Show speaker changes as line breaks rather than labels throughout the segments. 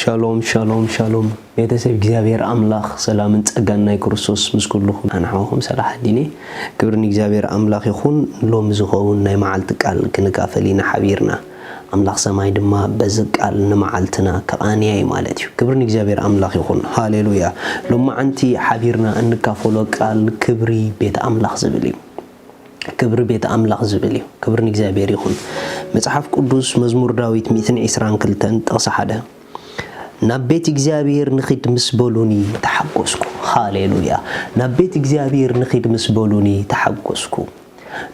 Shalom, shalom, shalom. ቤተሰብ እግዚአብሔር አምላክ ሰላምን ጸጋና ክርስቶስ ምስኩልኩም አንሐውኩም ሰላህ ዲኒ ክብርን እግዚአብሔር አምላክ ይኹን ሎም ዝኸውን ናይ መዓልት ቃል ክንካፈሊና ሓቢርና አምላክ ሰማይ ድማ በዝቃል ንመዓልትና ከቃንያይ ማለት እዩ ክብርን እግዚአብሔር አምላክ ይኹን ሃሌሉያ ሎም አንቲ ሓቢርና እንካፈሎ ቃል ክብሪ ቤት አምላክ ዝብል ክብሪ ቤት አምላክ ዝብል ክብርን እግዚአብሔር ይኹን መጽሐፍ ቅዱስ መዝሙር ዳዊት 122 ጥቅስ 1 ናቤት እግዚአብሔር ንኺድ ምስበሉኒ ተሐቆስኩ ሃሌሉያ ናቤት እግዚአብሔር ንኺድ ምስበሉኒ ተሐቆስኩ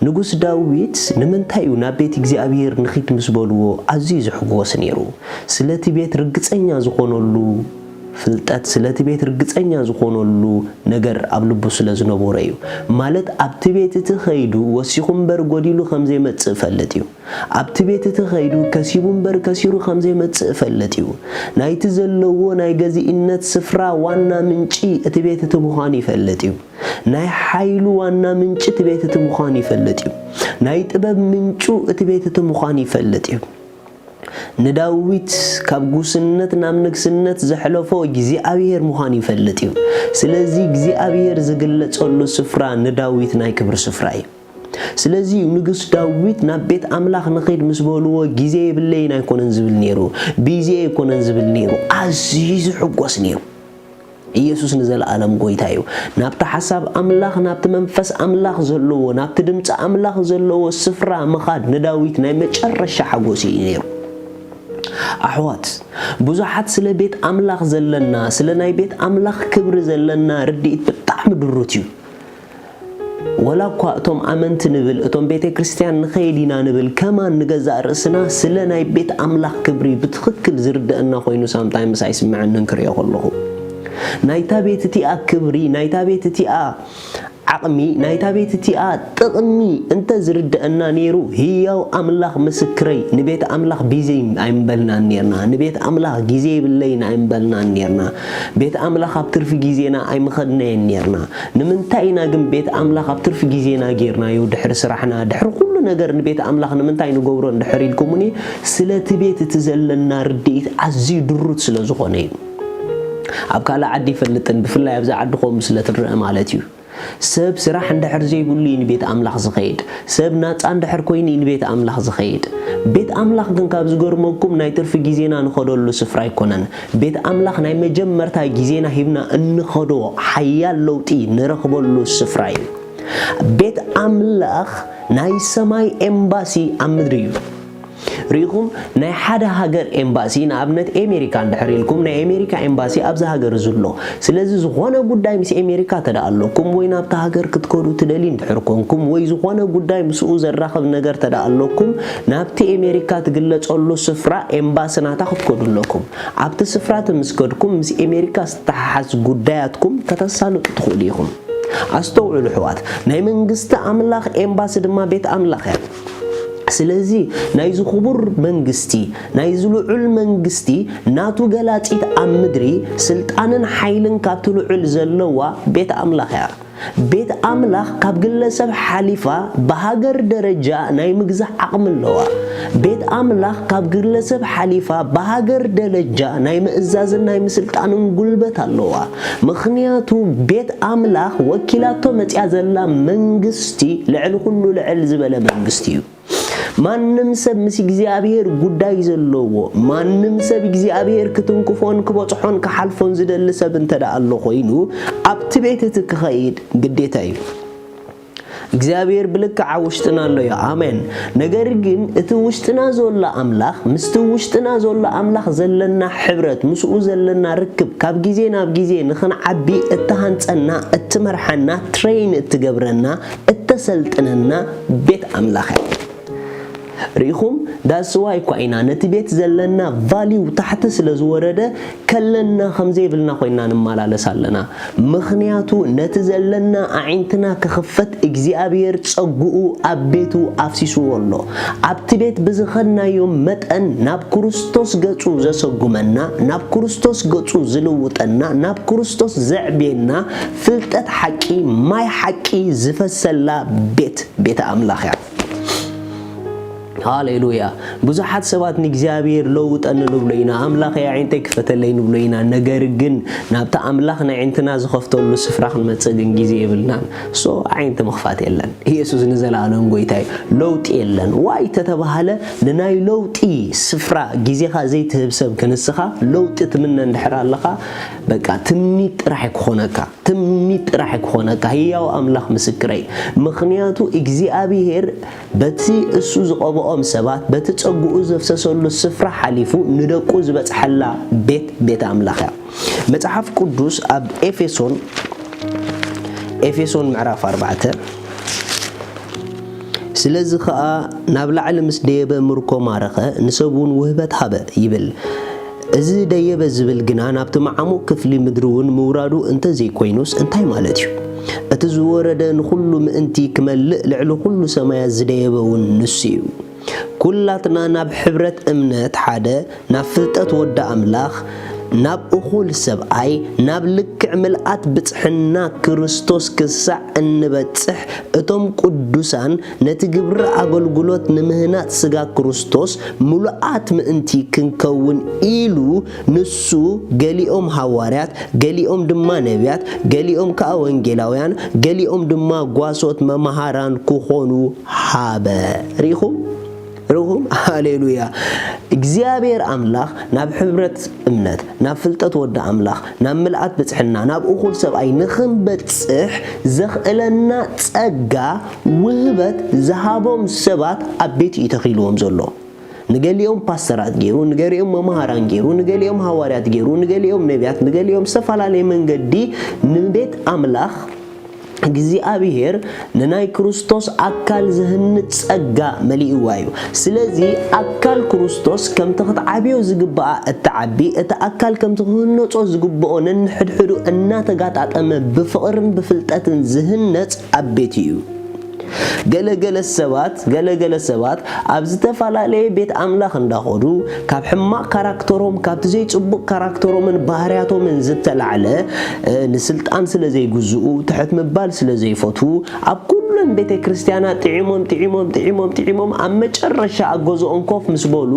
ንጉስ ዳዊት ንምንታዩ ናቤት እግዚአብሔር ንኺድ ምስበልዎ አዝዩ ዝሕጎስ ነይሩ ስለቲ ቤት ርግጸኛ ዝኾነሉ ፍልጠት ስለቲ ቤት ርግጸኛ ዝኾነሉ ነገር ኣብ ልቡ ስለዝነበረ እዩ ማለት ኣብቲ ቤት ትኸይዱ ወሲኹም በር ጎዲሉ ከምዘይ መጽእ ፈልጥ እዩ ኣብቲ ቤት ትኸይዱ ከሲቡም በር ከሲሩ ከምዘይ መጽእ ፈልጥ እዩ ናይቲ ዘለዎ ናይ ገዚእነት ስፍራ ዋና ምንጪ እቲ ቤት ትምዃን ይፈልጥ እዩ ናይ ሓይሉ ዋና ምንጪ እቲ ቤት ትምዃን ይፈልጥ እዩ ናይ ጥበብ ምንጩ እቲ ቤት ትምዃን ይፈልጥ እዩ ንዳዊት ካብ ጉስነት ናብ ንግስነት ዘሕለፎ እግዚአብሔር ምዃን ይፈልጥ እዩ ስለዚ እግዚአብሔር ዝግለጸሉ ስፍራ ንዳዊት ናይ ክብር ስፍራ እዩ ስለዚ ንጉስ ዳዊት ናብ ቤት አምላክ ንኺድ ምስበልዎ ግዜ ይብለይና ይኮነን ዝብል ነይሩ ቢዜ ይኮነን ዝብል ነይሩ አዝዩ ዝሕጎስ ነይሩ ኢየሱስ ንዘለዓለም ጎይታ እዩ ናብቲ ሐሳብ አምላክ ናብቲ መንፈስ አምላክ ዘለዎ ናብቲ ድምጽ አምላክ ዘለዎ ስፍራ መኻድ ንዳዊት ናይ መጨረሻ ሓጎስ እዩ ነይሩ አሕዋት ብዙሓት ስለ ቤት አምላክ ዘለና ስለ ናይ ቤት አምላክ ክብር ዘለና ርድኢት በጣም ድሩት እዩ ወላኳ እቶም አመንት ንብል እቶም ቤተ ክርስቲያን ንኸይዲና ንብል ከማን ንገዛእ ርእስና ስለ ናይ ቤት አምላክ ክብሪ ብትኽክል ዝርድአና ኮይኑ ሳምታይምስ አይስምዐንን ክሪኦ ከለኹ ናይታ ቤት እቲኣ ክብሪ ናይታ ቤት እቲኣ ዓቅሚ ናይታ ቤት እቲኣ ጥቕሚ እንተ ዝርድአና ነይሩ ህያው አምላክ ምስክረይ ንቤት አምላክ ቢዜ አይምበልና ነርና ንቤት አምላክ ግዜ ይብለይና አይምበልና ነርና ቤት አምላክ ኣብ ትርፊ ግዜና አይምኸድና ነርና ንምንታይና ግን ቤት አምላክ ኣብ ትርፊ ግዜና ጌርናዮ ድሕር ስራሕና ድሕር ኩሉ ነገር ንቤት አምላክ ንምንታይ ንገብሮ እንድሕር ኢልኩምኒ ስለቲ ቤት እትዘለና ርድኢት አዝዩ ድሩት ስለዝኾነ እዩ ኣብ ካላ ዓዲ ይፈልጥን ብፍላይ ኣብዛ ዓድኹም ስለትረአ ማለት እዩ ሰብ ስራሕ እንድሕር ዘይብሉ ንቤት አምላክ ዝኸይድ ሰብ ናፃ እንድሕር ኮይኑ ንቤት አምላክ ዝኸይድ ቤት አምላክ ግን ካብ ዝገርመኩም ናይ ትርፊ ግዜና ንኸደሉ ስፍራ ይኮነን ቤት አምላክ ናይ መጀመርታ ግዜና ሂብና እንኸዶ ሓያል ለውጢ ንረኽበሉ ስፍራ እዩ ቤት አምላክ ናይ ሰማይ ኤምባሲ ኣብ ምድሪ እዩ ሪኹም ናይ ሓደ ሃገር ኤምባሲ ንኣብነት አሜሪካ እንድሕሪልኩም ናይ አሜሪካ ኤምባሲ ኣብዛ ሃገር ዘሎ ስለዚ ዝኾነ ጉዳይ ምስ አሜሪካ ተዳኣለኩም ወይ ናብታ ሃገር ክትከዱ ትደሊ እንድሕርኮንኩም ወይ ዝኾነ ጉዳይ ምስኡ ዘራኽብ ነገር ተዳኣለኩም ናብቲ አሜሪካ ትግለጸሉ ስፍራ ኤምባሲናታ ክትከዱለኩም ኣብቲ ስፍራ ትምስከድኩም ምስ አሜሪካ ዝተሓሓዝ ጉዳያትኩም ከተሳልጡ ትኽእሉ ኢኹም ኣስተውዕሉ ሕዋት ናይ መንግስቲ አምላክ ኤምባሲ ድማ ቤት አምላክ እዩ ስለዚ ናይ ዝኽቡር መንግስቲ ናይ ዝልዑል መንግስቲ ናቱ ገላጺት ኣብ ምድሪ ስልጣንን ሓይልን ካብቲ ልዑል ዘለዋ ቤት አምላክ እያ ቤት አምላክ ካብ ግለሰብ ሓሊፋ በሃገር ደረጃ ናይ ምግዛሕ ዓቕሚ ኣለዋ ቤት አምላክ ካብ ግለሰብ ሓሊፋ በሃገር ደረጃ ናይ ምእዛዝን ናይ ምስልጣንን ጉልበት ኣለዋ ምኽንያቱ ቤት አምላክ ወኪላቶ መጽያ ዘላ መንግስቲ ልዕል ኩሉ ልዕል ዝበለ መንግስቲ እዩ ማንም ሰብ ምስ እግዚአብሔር ጉዳይ ዘለዎ ማንም ሰብ እግዚአብሔር ክትንክፎን ክበጽሖን ከሓልፎን ዝደል ሰብ እንተዳኣሎ ኮይኑ ኣብቲ ቤት ትክኸይድ ግዴታ እዩ እግዚአብሔር ብልክዓ ውሽጥና ኣሎ ያ አሜን ነገር ግን እቲ ውሽጥና ዘሎ አምላክ ምስቲ ውሽጥና ዘሎ አምላክ ዘለና ሕብረት ምስኡ ዘለና ርክብ ካብ ግዜ ናብ ግዜ ንኽንዓቢ እተሃንጸና እትመርሐና ትሬን እትገብረና እተሰልጥነና ቤት አምላክ ሪኹም ዳስዋይ ኮይና ነቲ ቤት ዘለና ቫልዩ ታሕቲ ስለዝወረደ ከለና ከምዘይ ብልና ኮይና ንማላለስ ኣለና ምኽንያቱ ነቲ ዘለና አዒንትና ክኽፈት እግዚአብሔር ጸጉኡ ኣብ ቤቱ ኣፍሲስዎ ኣሎ ኣብቲ ቤት ብዝኸናዮ መጠን ናብ ክርስቶስ ገጹ ዘሰጉመና ናብ ክርስቶስ ገጹ ዝልውጠና ናብ ክርስቶስ ዘዕቤና ፍልጠት ሓቂ ማይ ሓቂ ዝፈሰላ ቤት አምላክ እያ ሃሌሉያ ብዙሓት ሰባት ንእግዚአብሔር ለውጠን ንብሎይና አምላኽ ያዕንተ ክፈተለይ ንብሎይና ነገር ግን ናብታ አምላኽ ናዕንትና ዝኸፍተሉ ስፍራ ክንመጽግን ጊዜ ይብልናን ሶ ዓይንተ መኽፋት የለን ኢየሱስ ንዘላለም ጎይታይ ለውጥ የለን ዋይ ተተባሃለ ንናይ ለውጢ ስፍራ ጊዜኻ ዘይትህብሰብ ከንስኻ ለውጥ ትምነ እንድሕር ኣለኻ በቃ ትምኒት ጥራሕ ክኾነካ ህያው አምላኽ ምስክረይ ምኽንያቱ እግዚአብሔር በቲ እሱ ዝቐብኦም ሰባት በቲ ጸጉኡ ዘፍሰሰሉ ስፍራ ሓሊፉ ንደቁ ዝበጽሐላ ቤት አምላኽ መጽሐፍ ቅዱስ ኣብ ኤፌሶን ምዕራፍ 4 ስለዚህ ኸኣ ናብ ላዕሊ ምስ ደየበ ምርኮ ማረኸ ንሰቡን ውህበት ሃበ ይብል እዚ ደየበ ዝብል ግና ናብቲ ማዓሙቕ ክፍሊ ምድሩውን ምውራዱ እንተ ዘይኮይኑስ እንታይ ማለት እዩ እቲ ዝወረደ ንኹሉ ምእንቲ ክመልእ ልዕሊ ኩሉ ሰማያት ዝደየበውን ንሱ እዩ ኩላትና ናብ ሕብረት እምነት ሓደ ናብ ፍልጠት ወዲ አምላኽ ናብ እኹል ሰብኣይ ናብ ልክዕ ምልአት ብጽሕና ክርስቶስ ክሳዕ እንበጽሕ እቶም ቅዱሳን ነቲ ግብሪ አገልግሎት ንምህናት ስጋ ክርስቶስ ሙሉአት ምእንቲ ክንከውን ኢሉ ንሱ ገሊኦም ሐዋርያት ገሊኦም ድማ ነቢያት ገሊኦም ከዓ ወንጌላውያን ገሊኦም ድማ ጓሶት መማሃራን ክኾኑ ሃበ ሪኹም ሃሌሉያ እግዚአብሔር አምላኽ ናብ ሕብረት እምነት ናብ ፍልጠት ወዲ አምላኽ ናብ ምልአት ብጽሕና ናብ እኹል ሰብኣይ ንኽንበጽሕ ዘኽእለና ጸጋ ውህበት ዝሃቦም ሰባት ኣብ ቤት ይተኺልዎም ዘሎ ንገሊኦም ፓስተራት ገይሩ ንገሊኦም መማሃራን ገይሩ ንገሊኦም ሐዋርያት ገይሩ ንገሊኦም ነቢያት ንገሊኦም ዝተፈላለዩ መንገዲ ንቤት አምላኽ እግዚአብሔር ንናይ ክርስቶስ አካል ዝህንጽ ጸጋ መሊእዋ እዩ ስለዚ አካል ክርስቶስ ከም ተኽትዓብዮ ዝግባአ እተዓቢ እቲ አካል ከም ተኽህነጾ ዝግባኦ ነንሕድሕዱ እናተጋጣጠመ ብፍቕርን ብፍልጠትን ዝህነጽ አቤት እዩ ገለገለ ሰባት ኣብ ዝተፋላለየ ቤት አምላኽ እንዳኸዱ ካብ ሕማቕ ካራክተሮም ካብቲ ዘይጽቡቕ ካራክተሮምን ባህርያቶምን ዝተላዕለ ንስልጣን ስለ ዘይግዝኡ ትሕት ምባል ስለ ዘይፈቱ ኣብ ኩለን ቤተ ክርስቲያናት ጥዒሞም ኣብ መጨረሻ ኣገዝኦም ኮፍ ምስ በሉ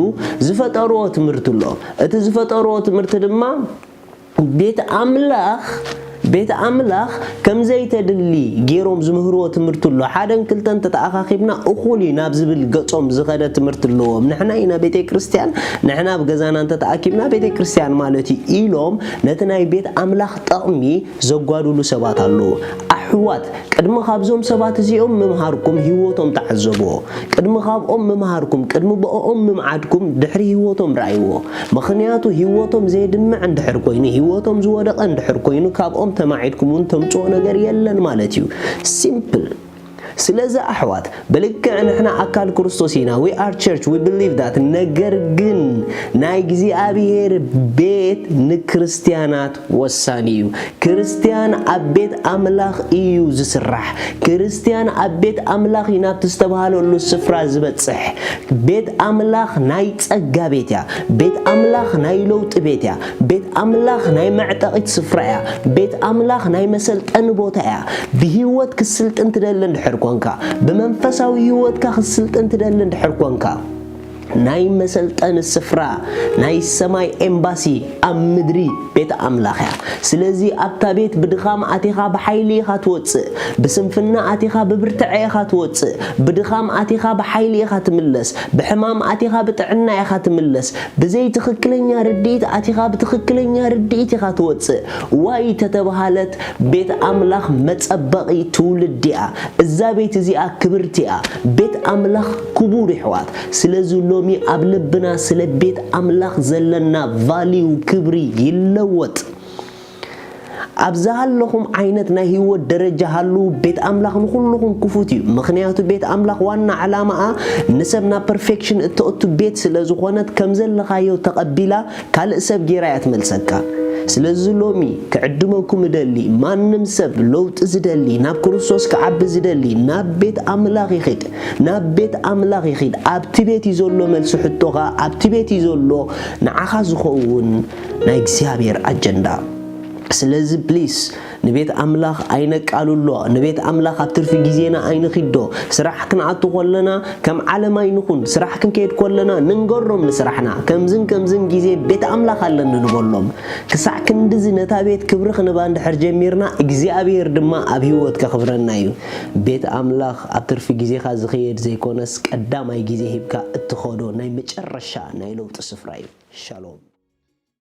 ዝፈጠርዎ ትምህርቲ ኣሎ እቲ ዝፈጠርዎ ትምህርቲ ድማ ቤት አምላኽ ከም ዘይተድሊ ገይሮም ዝምህርዎ ትምህርቲ ኣሎ ሓደን ክልተን ተተኣኻኺብና እኹሊ ናብ ዝብል ገጾም ዝኸደ ትምህርቲ ኣለዎም ንሕና ኢና ቤተ ክርስቲያን ንሕና ብገዛና ተተኣኪብና ቤተ ክርስቲያን ማለት ኢሎም ነቲ ናይ ቤት አምላኽ ጠቕሚ ዘጓድሉ ሰባት ኣለዉ ኣሕዋት ቅድሚ ካብዞም ሰባት እዚኦም ምምሃርኩም ህይወቶም ተዓዘብዎ ቅድሚ ካብኦም ምምሃርኩም ቅድሚ በኦም ምምዓድኩም ድሕሪ ህይወቶም ረኣይዎ ምኽንያቱ ህይወቶም ዘይድምዕ እንድሕር ኮይኑ ህይወቶም ዝወደቐ እንድሕር ኮይኑ ካብኦም ተማዒድኩም ተምጽኦ ነገር የለን ማለት እዩ ሲምፕል ስለዚህ አሕዋት በልክዕ ንሕና አካል ክርስቶስ ኢና we are church we believe that ነገር ግን ናይ እግዚአብሔር ቤት ንክርስቲያናት ወሳኒ እዩ ክርስቲያን ኣብ ቤት አምላኽ እዩ ዝስራሕ ክርስቲያን ኣብ ቤት አምላኽ ናብ ተስተባሃለሉ ስፍራ ዝበጽሕ ቤት አምላኽ ናይ ጸጋ ቤት ያ ቤት አምላኽ ናይ ለውጥ ቤት ያ ቤት አምላኽ ናይ መዕጠቂት ስፍራ ያ ቤት አምላኽ ናይ መሰልጠን ቦታ ያ ብህይወት ክስልጥን ትደለ እንድሕር ኮንካ በመንፈሳዊ ህይወትካ ክስልጥን ትደለ እንድሕር ኮንካ ናይ መሰልጠን ስፍራ ናይ ሰማይ ኤምባሲ ኣብ ምድሪ ቤት አምላኽ ያ ስለዚ ኣብታ ቤት ብድኻም ኣቲኻ ብሓይሊ ኢኻ ትወጽእ ብስንፍና ኣቲኻ ብብርትዕ ኢኻ ትወጽእ ብድኻም ኣቲኻ ብሓይሊ ኢኻ ትምለስ ብሕማም ኣቲኻ ብጥዕና ኢኻ ትምለስ ብዘይ ትኽክለኛ ርድኢት ኣቲኻ ብትኽክለኛ ርድኢት ኢኻ ትወጽእ ዋይ ተተባሃለት ቤት አምላኽ መጸበቒ ትውልድ እያ እዛ ቤት እዚኣ ክብርቲ እያ ቤት አምላኽ ክቡር ይሕዋት ስለዚ ሎሚ ኣብ ልብና ስለ ቤት አምላኽ ዘለና ቫልዩ ክብሪ ይለወጥ ኣብዛሃለኹም ዓይነት ናይ ህይወት ደረጃ ሃሉ ቤት አምላኽ ንኹልኹም ክፉት እዩ ምኽንያቱ ቤት አምላኽ ዋና ዓላማኣ ንሰብና ፐርፌክሽን እተእቱ ቤት ስለ ዝኾነት ከም ዘለኻዮ ተቐቢላ ካልእ ሰብ ጌራ ያትመልሰካ ስለዚህ ሎሚ ከዕድመኩም ደሊ ማንም ሰብ ለውጥ ዝደሊ ናብ ክርስቶስ ከዓብ ዝደሊ ናብ ቤት አምላኽ ይኺድ ናብ ቤት አምላኽ ይኺድ ኣብቲ ቤት ይዘሎ መልስ ሕቶኻ ኣብቲ ቤት ይዘሎ ንዓኻ ዝኸውን ናይ እግዚአብሔር አጀንዳ ስለዚህ ፕሊስ ንቤት አምላኽ ኣይነቃሉሎ ንቤት አምላኽ ኣብ ትርፊ ግዜና ኣይንኺዶ ስራሕ ክንዓቱ ኮለና ከም ዓለም ኣይንኹን ስራሕ ክንከይድ ኮለና ንንገሮም ንስራሕና ከምዝን ግዜ ቤት አምላኽ ኣለና ንበሎም ክሳዕ ክንድዚ ነታ ቤት ክብሪ ክንባ እንድሕር ጀሚርና እግዚአብሔር ድማ ኣብ ህይወት ከኽብረና እዩ ቤት አምላኽ ኣብ ትርፊ ግዜኻ ዝኸይድ ዘይኮነስ ቀዳማይ ግዜ ሂብካ እትኸዶ ናይ መጨረሻ ናይ ለውጢ ስፍራ እዩ ሻሎም